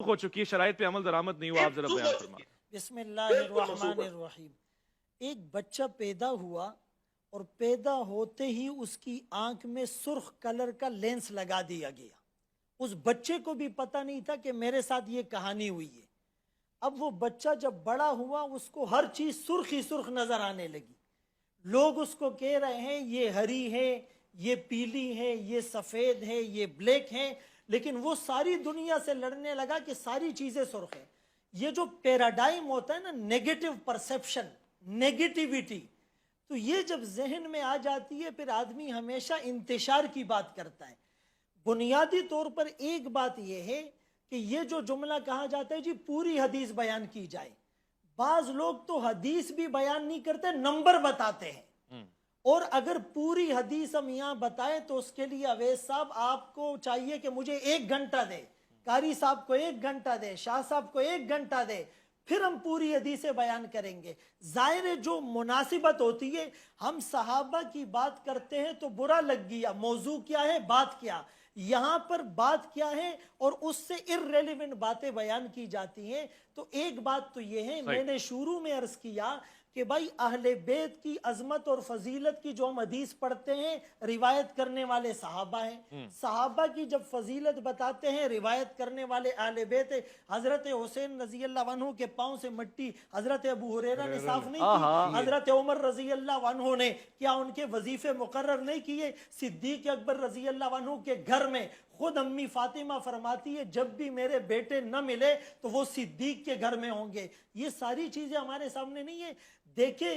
हो चुकी है, शराइत पे अमल दरामद नहीं हुआ, आप जरा बयान फरमाएं। बिस्मिल्लाहिर्रहमानिर्रहीम। एक बच्चा पैदा हुआ और पैदा होते ही उसकी आंख में सुर्ख कलर का लेंस लगा दिया गया। उस बच्चे को भी पता नहीं था कि मेरे साथ ये कहानी हुई है। अब वो बच्चा जब बड़ा हुआ उसको हर चीज सुर्ख ही सुर्ख नजर आने लगी। लोग उसको कह रहे हैं ये हरी है, ये पीली है, ये सफेद है, ये ब्लैक है, लेकिन वो सारी दुनिया से लड़ने लगा कि सारी चीजें सुर्ख है। ये जो पैराडाइम होता है ना, नेगेटिव परसेप्शन, नेगेटिविटी, तो ये जब जहन में आ जाती है फिर आदमी हमेशा इंतशार की बात करता है। बुनियादी तौर पर एक बात यह है कि ये जो जुमला कहा जाता है जी पूरी हदीस बयान की जाए, बाज लोग तो हदीस भी बयान नहीं करते, नंबर बताते हैं। और अगर पूरी हदीस हम यहाँ बताएं तो उसके लिए अवैस साहब आपको चाहिए कि मुझे 1 घंटा दे, कारी साहब को 1 घंटा दे, शाह साहब को 1 घंटा दे, फिर हम पूरी हदीसें बयान करेंगे। जाहिर है जो मुनासिबत होती है, हम सहाबा की बात करते हैं तो बुरा लग गया, मौजू क्या है, बात क्या, यहाँ पर बात क्या है और उससे इर्रेलेवेंट बातें बयान की जाती हैं। तो एक बात तो ये है, मैंने शुरू में अर्ज किया कि भाई अहले बैत की अजमत और फजीलत की जो हम हदीस पढ़ते हैं, रिवायत करने वाले सहाबा हैं। सहाबा की जब फजीलत बताते हैं, रिवायत करने वाले अहले बैत है। हजरत हुसैन रजी अल्लाह अन्हु के पांव से मिट्टी हजरत अबू हुरैरा ने साफ नहीं की, हजरत उमर रजी अल्लाह अन्हु ने क्या उनके वजीफे मुकर्रर नहीं किए? सिद्दीक अकबर रजी अल्लाह अन्हु के घर में खुद अम्मी फातिमा फरमाती है जब भी मेरे बेटे न मिले तो वो सिद्दीक के घर में होंगे। ये सारी चीजें हमारे सामने नहीं है। देखे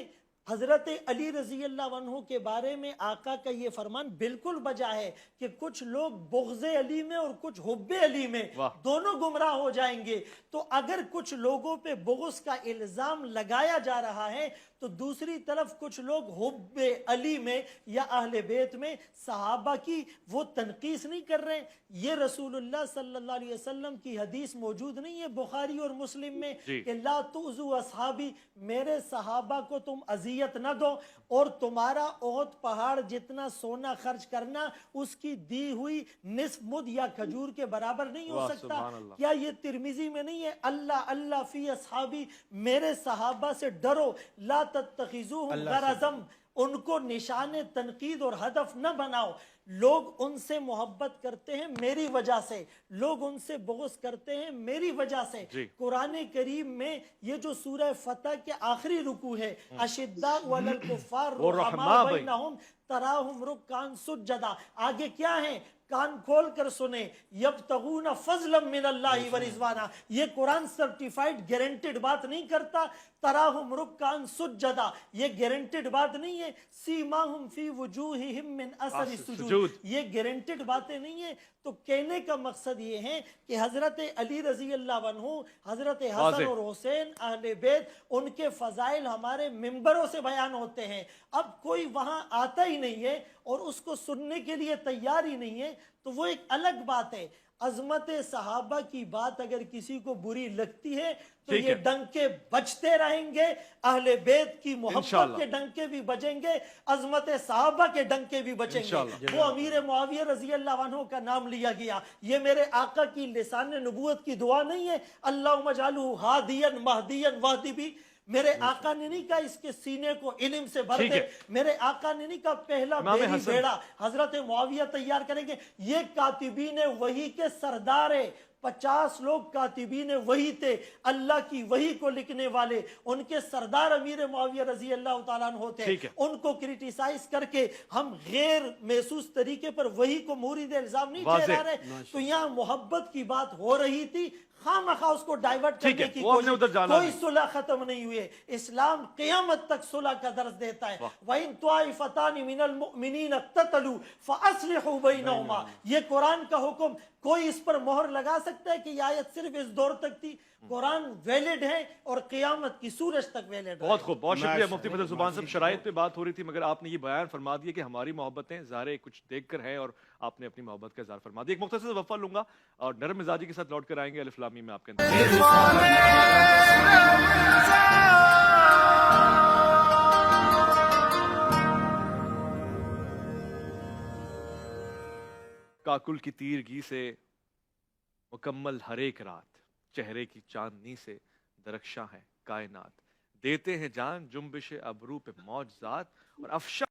हजरत अली रजी अल्लाह अन्हु के बारे में आका का ये फरमान बिल्कुल बजा है कि कुछ लोग बुग़्ज़े अली में और कुछ हुब्बे अली में दोनों गुमराह हो जाएंगे। तो अगर कुछ लोगों पे बुग़्ज़ का इल्जाम लगाया जा रहा है तो दूसरी तरफ कुछ लोग हुब्बे अली में या अहले बैत में सहाबा की वो तनकीस नहीं कर रहे। ये रसूलुल्लाह सल्लल्लाहु अलैहि वसल्लम की हदीस मौजूद नहीं है बुखारी और मुस्लिम में कि ला तुज़ू अस्हाबी, मेरे सहाबा को तुम अजियत न दो, और तुम्हारा ओहद पहाड़ जितना सोना खर्च करना उसकी दी हुई निस्फ मुद या खजूर के बराबर नहीं हो सकता। क्या ये तिरमिजी में नहीं है? अल्लाह अल्लाह फी अस्हाबी, मेरे सहाबा से डरो, ला तत्तखिज़ूहुम गरज़म, उनको निशाने तनकीद और हदफ न बनाओ। लोग उनसे मोहब्बत करते हैं मेरी वजह से, लोग उनसे बुग़्ज़ करते हैं मेरी वजह से। कुरान करीम में ये जो सूरह फतह के आखिरी रुकू है, अशिद्दा वलल कुफ़ार रुहमा बैनहुम तराहुम रुक्कान सुज्जदा, आगे क्या है? कान खोल कर सुने, यब्तगूना फज़लन मिनल्लाहि व रिज़वाना। ये कुरान सर्टिफाइड गारंटेड बात नहीं करता। तराहुम रुक्कान सुज्जदा, ये गारंटेड बात नहीं है। सीमाहुम फी वुजूहिहिम मिन असरि सुजूद, ये गारंटेड बातें नहीं है। तो कहने का मकसद ये है कि हजरत अली रजी अल्लाह अन्हु, हजरत हसन और हुसैन अहले बैत, उनके फजाइल हमारे मिंबरों से बयान होते हैं। अब कोई वहां आता ही नहीं है और उसको सुनने के लिए तैयार ही नहीं है तो वो एक अलग बात है। अजमत सहाबा की बात अगर किसी को बुरी लगती है तो ये डंके बजते रहेंगे, अहले बैत की मोहब्बत के डंके भी बजेंगे, अजमत सहाबा के डंके भी बजेंगे। वो अमीर मुआविया रजी अल्लाह अन्हु का नाम लिया गया, ये मेरे आका की लिसान नबूवत की दुआ नहीं है, अल्लाहुम्मा जअलहु हादियन महदियन वाहदी भी। मेरे आका ने नहीं कहा इसके सीने को इल्म से भर दे, मेरे आका ने नहीं कहा पहला बेड़ा हजरत मुआविया तैयार करेंगे। ये कातिबीन वही के सरदार है, 50 लोग कातिबीन वही थे, अल्लाह की वही को लिखने वाले, उनके सरदार अमीर मुआविया रजी अल्लाह तआला अन्हु थे। उनको क्रिटिसाइज करके हम गैर महसूस तरीके पर वही को मुरीद इल्जाम नहीं ठहरा रहे। तो यहाँ मोहब्बत की बात हो रही थी, खामखा उसको डाइवर्ट करने की कोई सुलह खत्म नहीं हुई है। इस्लाम क़यामत तक सुलह का दर्ज देता है। वइन त्वाइफतानि मिनल मुमिनीन इक़्ततलू फ़अस्लिहू बैनहुमा, ये कुरान का हुक्म। कोई इस पर मोहर लगा सकता है कि ये आयत सिर्फ इस दौर तक थी? कुरान वैलिड है और क़यामत की सूरज तक वैलिड है। बहुत खूब, बहुत शुक्रिया मुफ्ती फजल सुभान साहब। शराइत पे बात हो रही थी मगर आपने ये बयान फरमा दिया कि हमारी मोहब्बतें ज़ाहिर कुछ देख कर है और आपने अपनी मोहब्बत का इज़हार फरमा दिया। एक मुख्तसर वफ़ा लूंगा और नरम मिजाजी के साथ लौट कर आएंगे। अलिफ लाम मीम में आपके काकुल की तीरगी से मुकम्मल हर एक रात, چہرے کی چاندنی سے درخشاں ہے کائنات، دیتے ہیں جان جنبش ابرو پہ معجزات اور افشاں